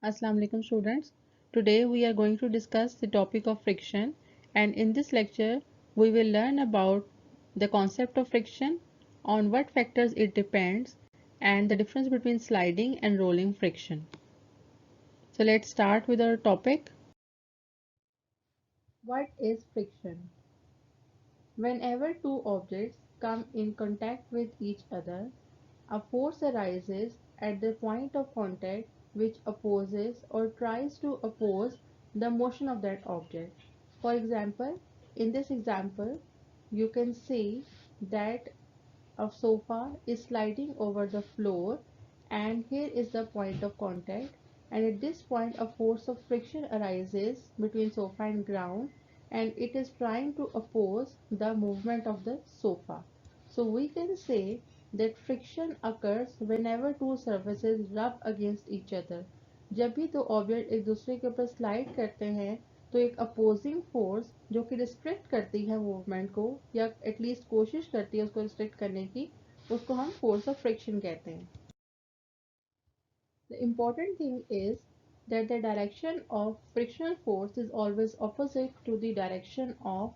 Assalamu alaikum students. Today we are going to discuss the topic of friction, and in this lecture we will learn about the concept of friction, on what factors it depends, and the difference between sliding and rolling friction. So let's start with our topic. What is friction? Whenever two objects come in contact with each other, a force arises at the point of contact which opposes or tries to oppose the motion of that object. For example, in this example, you can see that a sofa is sliding over the floor, and here is the point of contact, and at this point a force of friction arises between sofa and ground, and it is trying to oppose the movement of the sofa. So we can say that friction occurs whenever two surfaces rub against each other. जब भी दो object एक दूसरे के ऊपर slide करते हैं तो एक अपोजिंग फोर्स जो कि रिस्ट्रिक्ट करती है मूवमेंट को या एटलीस्ट कोशिश करती है उसको रिस्ट्रिक्ट करने की, उसको हम फोर्स ऑफ फ्रिक्शन कहते हैं. The important thing is that the direction of frictional force is always opposite to the direction of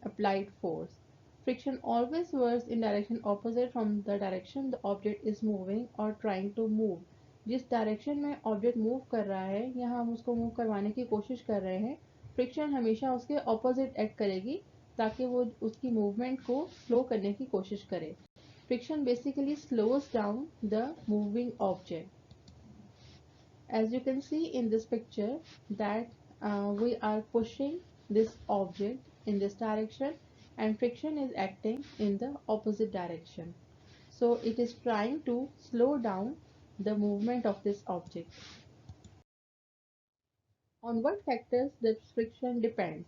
applied force. Friction always works in direction opposite from the direction the object is moving or trying to move. जिस direction में object move कर रहा है या हम उसको move करवाने की कोशिश कर रहे हैं, फ्रिक्शन हमेशा उसके ऑपोजिट एक्ट करेगी ताकि वो उसकी मूवमेंट को स्लो करने की कोशिश करे. Friction basically slows down the moving object. As you can see in this picture that we are pushing this object in this direction and friction is acting in the opposite direction. So it is trying to slow down the movement of this object. On what factors does friction depend?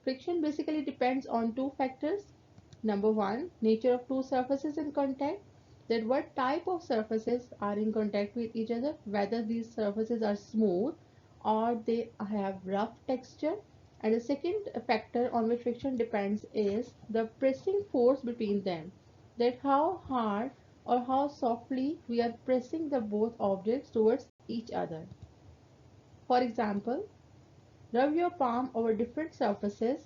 Friction basically depends on two factors. Number one, nature of two surfaces in contact. That what type of surfaces are in contact with each other, whether these surfaces are smooth or they have rough texture. And the second factor on which friction depends is the pressing force between them. That how hard or how softly we are pressing the both objects towards each other. For example, rub your palm over different surfaces,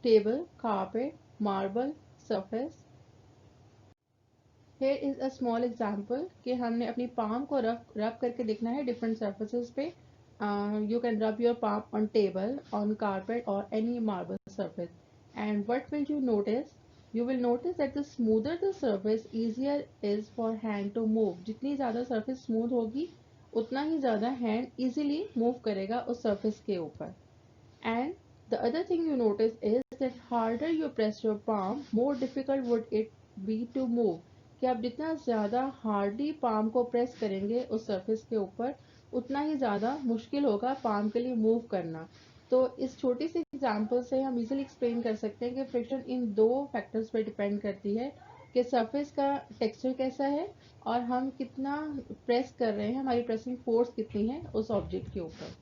table, carpet, marble, surface. Here is a small example कि हमने अपनी palm को rub करके देखना है different surfaces पे. You can rub your palm on table, on carpet or any marble surface. And what will you notice? You will notice that the smoother the surface, easier is for hand to move. जितनी ज़्यादा surface smooth होगी, उतना ही ज़्यादा hand easily move करेगा उस surface के ऊपर. And the other thing you notice is that harder you press your palm, more difficult would it be to move. कि आप जितना ज़्यादा हार्डली पाम को प्रेस करेंगे उस सरफेस के ऊपर, उतना ही ज़्यादा मुश्किल होगा पाम के लिए मूव करना. तो इस छोटी सी एग्जांपल से हम इजीली एक्सप्लेन कर सकते हैं कि फ्रिक्शन इन दो फैक्टर्स पे डिपेंड करती है कि सरफेस का टेक्सचर कैसा है और हम कितना प्रेस कर रहे हैं, हमारी प्रेसिंग फोर्स कितनी है उस ऑब्जेक्ट के ऊपर.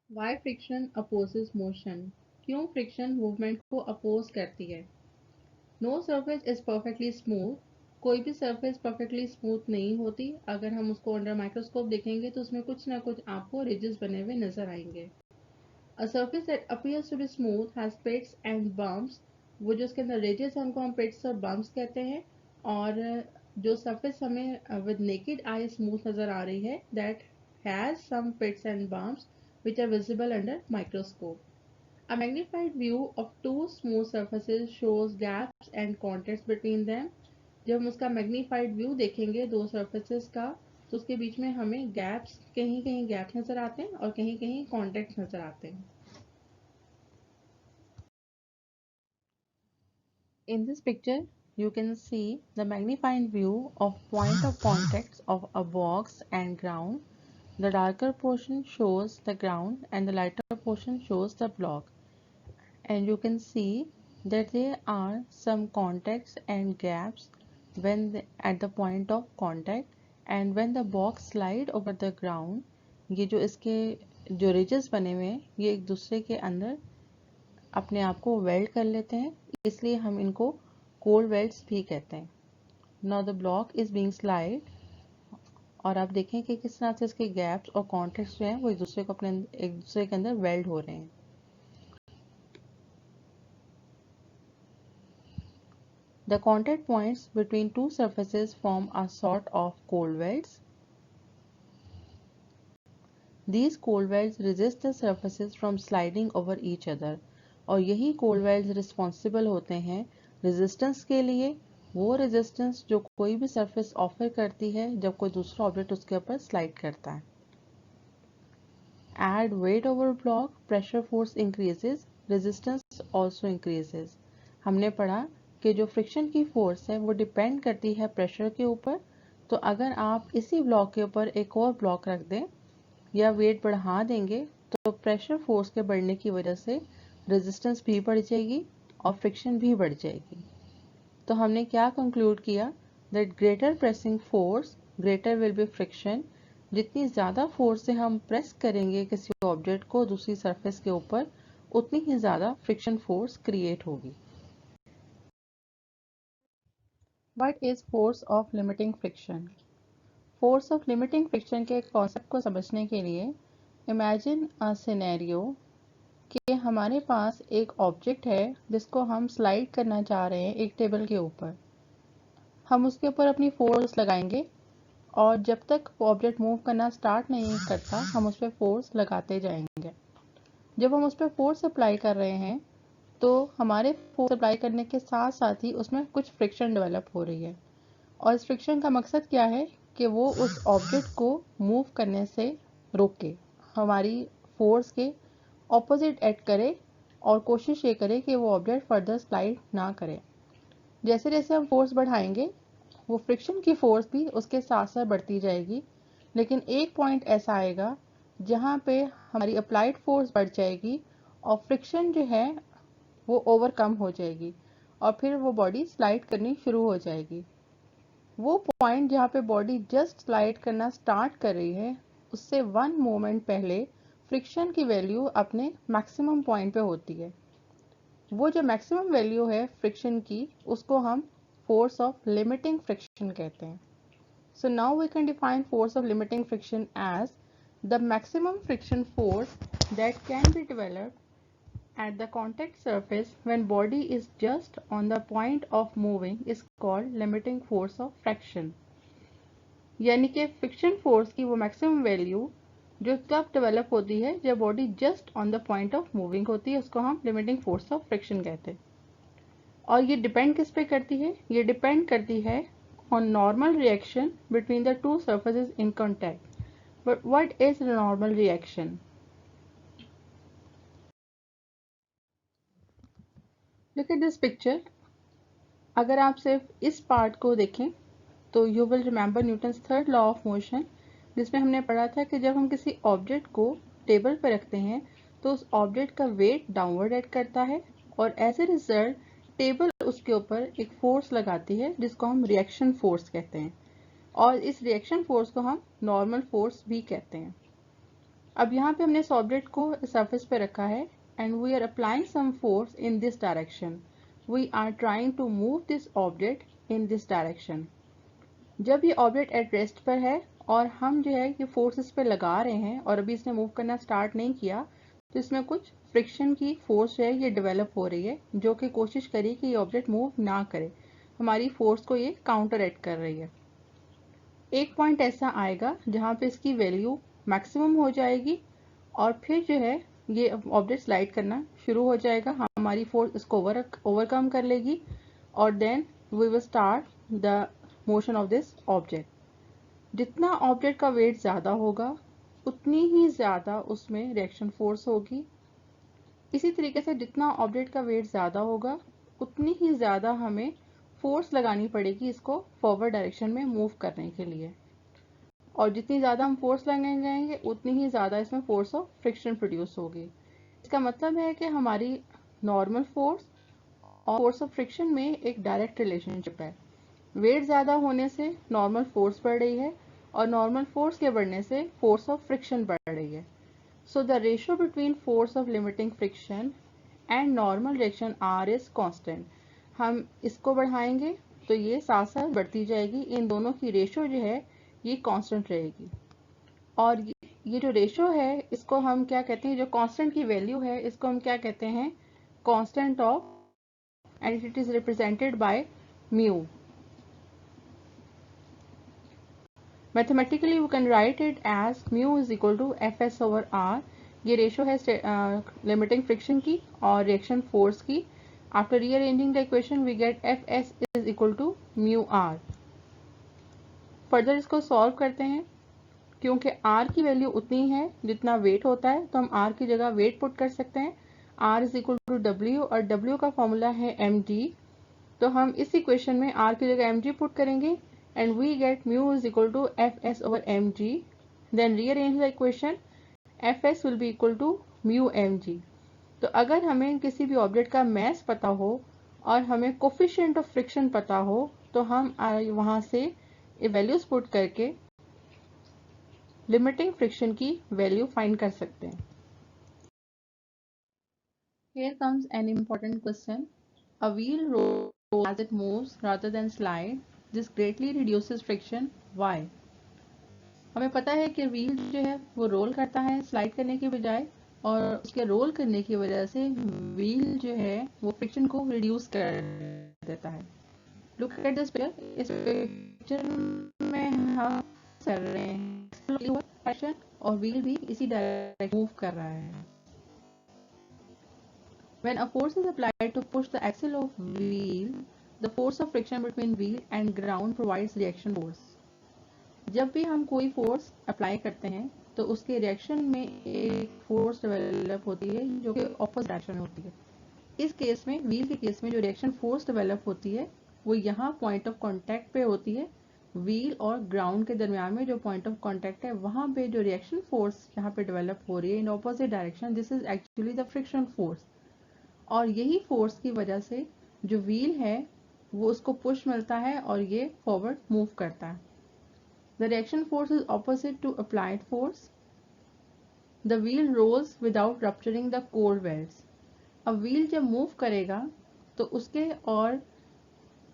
Why friction opposes motion? क्यों फ्रिक्शन मूवमेंट को अपोज करती है? No surface is perfectly smooth. कोई भी सरफेस परफेक्टली स्मूथ नहीं होती. अगर हम उसको अंडर माइक्रोस्कोप देखेंगे तो उसमें कुछ ना कुछ आपको रिजेस बने हुए नजर आएंगे. A surface that appears to be smooth has pits and bumps. वो जो उसके अंदर रिजेस है उनको हम पिट्स और बम्प्स कहते हैं. और जो सरफेस हमें विद नेकेड आई स्मूथ नजर आ रही है, that has some pits and bumps which are visible under microscope. A magnified view of two smooth surfaces shows gaps and contacts between them. जब हम उसका मैग्नीफाइड व्यू देखेंगे दो सर्फेसेस का, तो उसके बीच में हमें गैप्स, कहीं कहीं गैप्स नजर आते हैं और कहीं कहीं कॉन्टेक्ट्स नजर आते हैं. In this picture, you can see the magnified view of point of contacts of a box and ground. The darker portion shows the ground and the lighter portion shows the block. And you can see that there are some contacts and gaps at the point of contact, and when the box slide over the ground, ये जो इसके जो ridges बने हुए हैं ये एक दूसरे के अंदर अपने आप को वेल्ड कर लेते हैं, इसलिए हम इनको कोल्ड वेल्ड्स भी कहते हैं. Now the block is being slide और आप देखें कि किस तरह से इसके गैप्स और कॉन्टैक्ट्स जो हैं वो एक दूसरे के अंदर वेल्ड हो रहे हैं। The contact points between two surfaces form a sort of cold welds. These cold welds resist the surfaces from sliding over each other. और यही cold welds रिस्पॉन्सिबल होते हैं रेजिस्टेंस के लिए, वो रेजिस्टेंस जो कोई भी सरफेस ऑफर करती है जब कोई दूसरा ऑब्जेक्ट उसके ऊपर स्लाइड करता है। Add weight over block, pressure force increases, resistance also increases. हमने पढ़ा कि जो फ्रिक्शन की फोर्स है वो डिपेंड करती है प्रेशर के ऊपर। तो अगर आप इसी ब्लॉक के ऊपर एक और ब्लॉक रख दें या वेट बढ़ा देंगे तो प्रेशर फोर्स के बढ़ने की वजह से रेजिस्टेंस भी बढ़ जाएगी और फ्रिक्शन भी बढ़ जाएगी। तो हमने क्या कंक्लूड किया that greater pressing force greater will be friction. जितनी ज़्यादा फोर्स से हम प्रेस करेंगे किसी ऑब्जेक्ट को दूसरी सरफेस के ऊपर उतनी ही ज़्यादा फ्रिक्शन फोर्स क्रिएट होगी। What is force of limiting friction? Force of limiting friction के कॉन्सेप्ट को समझने के लिए इमेजिन अ सिनेरियो कि हमारे पास एक ऑब्जेक्ट है जिसको हम स्लाइड करना चाह रहे हैं एक टेबल के ऊपर। हम उसके ऊपर अपनी फोर्स लगाएंगे और जब तक ऑब्जेक्ट मूव करना स्टार्ट नहीं करता हम उस पर फोर्स लगाते जाएंगे। जब हम उस पर फोर्स अप्लाई कर रहे हैं तो हमारे फोर्स अप्लाई करने के साथ साथ ही उसमें कुछ फ्रिक्शन डेवलप हो रही है और इस फ्रिक्शन का मकसद क्या है कि वो उस ऑब्जेक्ट को मूव करने से रोके, हमारी फोर्स के ऑपोजिट एक्ट करे और कोशिश ये करे कि वो ऑब्जेक्ट फर्दर स्लाइड ना करे। जैसे जैसे हम फोर्स बढ़ाएंगे वो फ्रिक्शन की फोर्स भी उसके साथ साथ बढ़ती जाएगी, लेकिन एक पॉइंट ऐसा आएगा जहाँ पे हमारी अप्लाइड फोर्स बढ़ जाएगी और फ्रिक्शन जो है वो ओवरकम हो जाएगी और फिर वो बॉडी स्लाइड करनी शुरू हो जाएगी। वो पॉइंट जहाँ पे बॉडी जस्ट स्लाइड करना स्टार्ट कर रही है उससे 1 मोमेंट पहले फ्रिक्शन की वैल्यू अपने मैक्सिमम पॉइंट पे होती है। वो जो मैक्सिमम वैल्यू है फ्रिक्शन की उसको हम फोर्स ऑफ लिमिटिंग फ्रिक्शन कहते हैं। So now we can define force of limiting friction as the maximum friction force that can be developed at the contact surface when body is just on the point of moving is called limiting force of friction। यानी कि friction force की वो maximum value जो तब develop होती है जब body just on the point of moving होती है उसको हम लिमिटिंग फोर्स ऑफ फ्रिक्शन कहते हैं। और ये डिपेंड किस पे करती है? ये डिपेंड करती है on normal reaction between the two surfaces in contact. But what is the normal reaction? Look at this picture. अगर आप सिर्फ इस पार्ट को देखें तो you will remember Newton's third law of motion, जिसमें हमने पढ़ा था कि जब हम किसी ऑब्जेक्ट को टेबल पर रखते हैं तो उस ऑब्जेक्ट का वेट डाउनवर्ड एक्ट करता है और एज ए रिजल्ट टेबल उसके ऊपर एक फोर्स लगाती है जिसको हम रिएक्शन फोर्स कहते हैं और इस रिएक्शन फोर्स को हम नॉर्मल फोर्स भी कहते हैं। अब यहाँ पे हमने इस ऑब्जेक्ट को सरफेस पे रखा है and we are applying some force in this direction. We are trying to move this object in this direction. जब ये ऑब्जेक्ट एट रेस्ट पर है और हम जो है ये फोर्स इस पे लगा रहे हैं और अभी इसने मूव करना स्टार्ट नहीं किया तो इसमें कुछ फ्रिक्शन की फोर्स है ये डेवलप हो रही है जो कि कोशिश करी कि ये ऑब्जेक्ट मूव ना करे, हमारी फोर्स को ये काउंटर एक्ट कर रही है। एक पॉइंट ऐसा आएगा जहाँ पे इसकी वैल्यू मैक्सिमम हो जाएगी और फिर जो है ये ऑब्जेक्ट स्लाइड करना शुरू हो जाएगा, हमारी फोर्स इसको ओवरकम कर लेगी और then we will start the motion of this object. जितना ऑब्जेक्ट का वेट ज़्यादा होगा उतनी ही ज़्यादा उसमें रिएक्शन फोर्स होगी। इसी तरीके से जितना ऑब्जेक्ट का वेट ज़्यादा होगा उतनी ही ज़्यादा हमें फोर्स लगानी पड़ेगी इसको फॉरवर्ड डायरेक्शन में मूव करने के लिए और जितनी ज़्यादा हम फोर्स लगाएंगे उतनी ही ज़्यादा इसमें फोर्स ऑफ फ्रिक्शन प्रोड्यूस होगी। इसका मतलब है कि हमारी नॉर्मल फोर्स और फोर्स ऑफ फ्रिक्शन में एक डायरेक्ट रिलेशनशिप है। वेट ज़्यादा होने से नॉर्मल फोर्स बढ़ रही है और नॉर्मल फोर्स के बढ़ने से फोर्स ऑफ फ्रिक्शन बढ़ रही है। So the ratio between force of limiting friction and normal reaction R is constant। हम इसको बढ़ाएंगे तो ये साथ साथ बढ़ती जाएगी, इन दोनों की रेशियो जो है ये कांस्टेंट रहेगी। और ये जो रेशो है इसको हम क्या कहते हैं, जो कांस्टेंट की वैल्यू है इसको हम क्या कहते हैं, constant of, and it is represented by mu. Mathematically we can write it as mu is equal to F S over R. ये रेशो है लिमिटिंग फ्रिक्शन की और रिएक्शन फोर्स की. After rearranging the equation we get F S is equal to mu R. Further इसको solve करते हैं. क्योंकि r की वैल्यू उतनी है जितना वेट होता है, तो हम r की जगह वेट पुट कर सकते हैं. r is equal to w, और w का फॉर्मूला है mg. तो हम इस इक्वेशन में r की जगह mg पुट करेंगे and we get mu is equal to F S over mg. Then rearrange the equation, F S will be equal to mu mg. तो अगर हमें किसी भी ऑब्जेक्ट का मास पता हो और हमें कोफिशिएंट ऑफ फ्रिक्शन पता हो, तो हम वहां से वैल्यूज पुट करके लिमिटिंग फ्रिक्शन की वैल्यू फाइंड कर सकते हैं. Here comes an important question. A wheel rolls as it moves rather than slide. This greatly reduces friction. Why? हमें पता है कि व्हील जो है वो रोल करता है स्लाइड करने के बजाय, और उसके रोल करने की वजह से व्हील जो है वो फ्रिक्शन को रिड्यूस कर देता है. Look at this picture. इस पिक्चर में हम कर रहे हैं और व्हील भी इसी डायरेक्शन मूव कर रहा है. When a force is applied to push the axle of wheel, the force of friction between wheel and ground provides reaction force. जब भी हम कोई फोर्स अप्लाई करते हैं तो उसके रिएक्शन में एक फोर्स डेवलप होती है जो कि ऑपोजिट डायरेक्शन में होती है. इस केस में, व्हील के केस में, जो रिएक्शन फोर्स डेवलप होती है वो यहाँ पॉइंट ऑफ कांटेक्ट पे होती है. व्हील और ग्राउंड के दरमियान में जो पॉइंट ऑफ कांटेक्ट है वहां पे जो रिएक्शन फोर्स यहाँ पे डेवलप हो रही है in opposite direction, this is actually the friction force. और यही फोर्स की वजह से जो व्हील है वो उसको पुश मिलता है और ये फॉरवर्ड मूव करता है. The reaction force is opposite to applied force. The wheel rolls without rupturing the core welds. अब व्हील जब मूव करेगा तो उसके और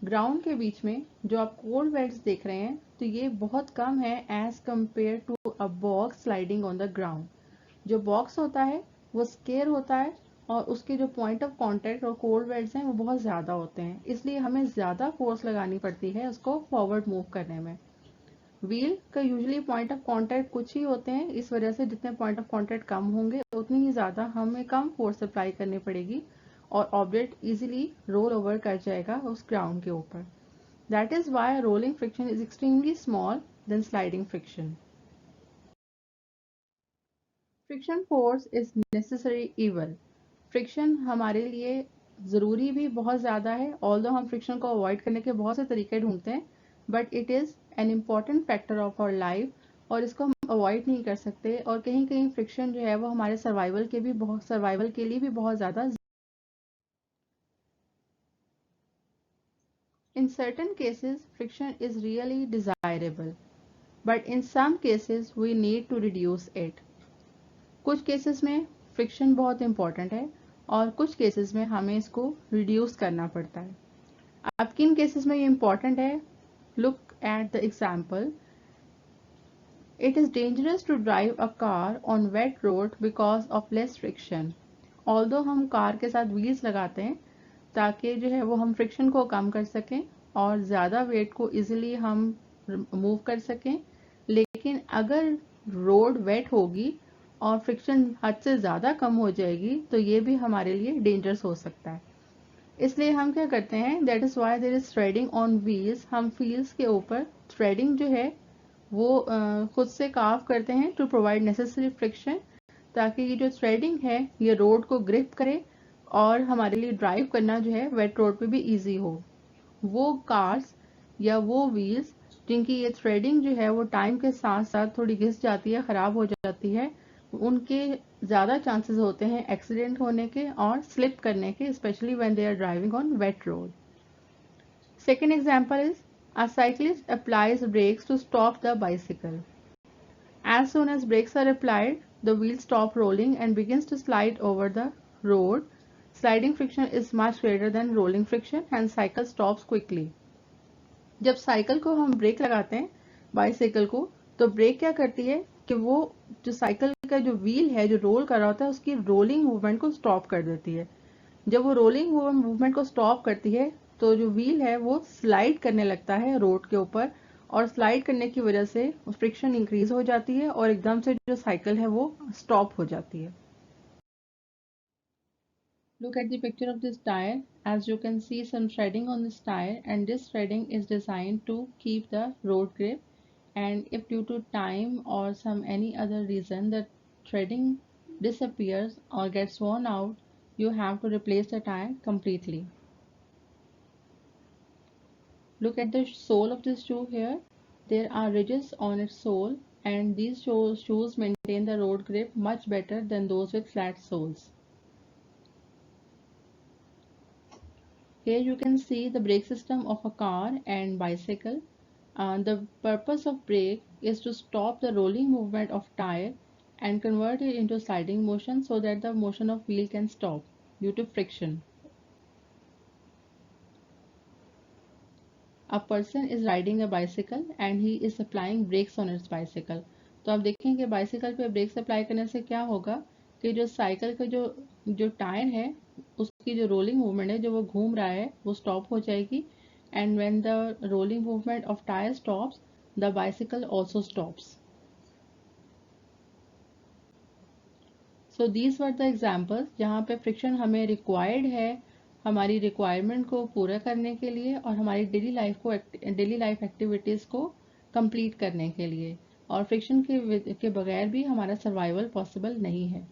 ग्राउंड के बीच में जो आप कोर वेल्ड्स देख रहे हैं तो ये बहुत कम है as compare to a box sliding on the ground. जो बॉक्स होता है वो स्केयर होता है और उसके जो पॉइंट ऑफ कांटेक्ट और कोर वेल्ड्स हैं वो बहुत ज़्यादा होते हैं, इसलिए हमें ज़्यादा फोर्स लगानी पड़ती है उसको फॉरवर्ड मूव करने में. व्हील का यूजुअली पॉइंट ऑफ कांटेक्ट कुछ ही होते हैं, इस वजह से जितने पॉइंट ऑफ कांटेक्ट कम होंगे उतनी ही ज़्यादा हमें कम फोर्स अप्लाई करनी पड़ेगी और ऑब्जेक्ट इजीली रोल ओवर कर जाएगा उस ग्राउंड के ऊपर. That is why rolling friction is extremely small than sliding friction. Friction force is necessary evil. Friction हमारे लिए ज़रूरी भी बहुत ज़्यादा है, ऑल्दो हम फ्रिक्शन को अवॉइड करने के बहुत से तरीके ढूंढते हैं, but it is an important factor of our life और इसको हम अवॉइड नहीं कर सकते. और कहीं कहीं फ्रिक्शन जो है वो हमारे सर्वाइवल के लिए भी बहुत ज़्यादा. In certain cases, friction is really desirable, but in some cases we need to reduce it. कुछ केसेस में फ्रिक्शन बहुत इंपॉर्टेंट है और कुछ केसेस में हमें इसको रिड्यूस करना पड़ता है. अब किन केसेस में ये इंपॉर्टेंट है? Look at the example. It is dangerous to drive a car on wet road because of less friction. Although हम कार के साथ व्हील्स लगाते हैं ताकि जो है वो हम फ्रिक्शन को कम कर सकें और ज़्यादा वेट को इजीली हम मूव कर सकें, लेकिन अगर रोड वेट होगी और फ्रिक्शन हद से ज़्यादा कम हो जाएगी तो ये भी हमारे लिए डेंजरस हो सकता है. इसलिए हम क्या करते हैं, that is why there is threading on wheels. हम व्हील्स के ऊपर थ्रेडिंग जो है वो खुद से कार्व करते हैं टू प्रोवाइड नेसेसरी फ्रिक्शन, ताकि ये जो थ्रेडिंग है ये रोड को ग्रिप करे और हमारे लिए ड्राइव करना जो है वेट रोड पे भी इजी हो. वो कार्स या वो व्हील्स जिनकी ये थ्रेडिंग जो है वो टाइम के साथ साथ थोड़ी घिस जाती है, ख़राब हो जाती है, उनके ज़्यादा चांसेस होते हैं एक्सीडेंट होने के और स्लिप करने के, specially when they are driving on wet road. Second example is a cyclist applies brakes to stop the bicycle. As soon as brakes are applied, the wheels stop rolling and begins to slide over the road. Sliding friction is much greater than rolling friction and cycle stops quickly. जब cycle को हम break लगाते हैं bicycle को, तो break क्या करती है कि वो जो साइकिल का जो व्हील है जो रोल कर रहा होता है उसकी रोलिंग मूवमेंट को स्टॉप कर देती है। जब वो रोलिंग मूवमेंट को स्टॉप करती है तो जो व्हील है वो स्लाइड करने लगता है रोड के ऊपर, और स्लाइड करने की वजह से फ्रिक्शन इंक्रीज हो जाती है और एकदम से जो साइकिल है वो स्टॉप हो जाती है। Look at the picture of this tire. As you can see some threading on this tire, and this threading is designed to keep the road grip, and if due to time or some any other reason the threading disappears or gets worn out, you have to replace the tire completely. Look at the sole of this shoe here. There are ridges on its sole, and these shoes maintain the road grip much better than those with flat soles. Here you can see the brake system of a car and bicycle. The purpose of brake is to stop the rolling movement of tire and convert it into sliding motion so that the motion of wheel can stop due to friction. A person is riding a bicycle and he is applying brakes on his bicycle. तो आप देखेंगे bicycle पे breaks apply करने से क्या होगा कि जो साइकिल का जो टायर है उसकी जो रोलिंग मूवमेंट है जो वो घूम रहा है वो स्टॉप हो जाएगी, and when the rolling movement of tyre stops the bicycle also stops. So these were the examples जहाँ पे फ्रिक्शन हमें रिक्वायर्ड है हमारी रिक्वायरमेंट को पूरा करने के लिए और हमारी डेली लाइफ एक्टिविटीज़ को कंप्लीट करने के लिए, और फ्रिक्शन के बगैर भी हमारा सर्वाइवल पॉसिबल नहीं है.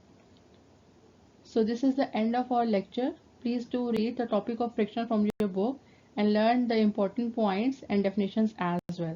So this is the end of our lecture. Please do read the topic of friction from your book and learn the important points and definitions as well.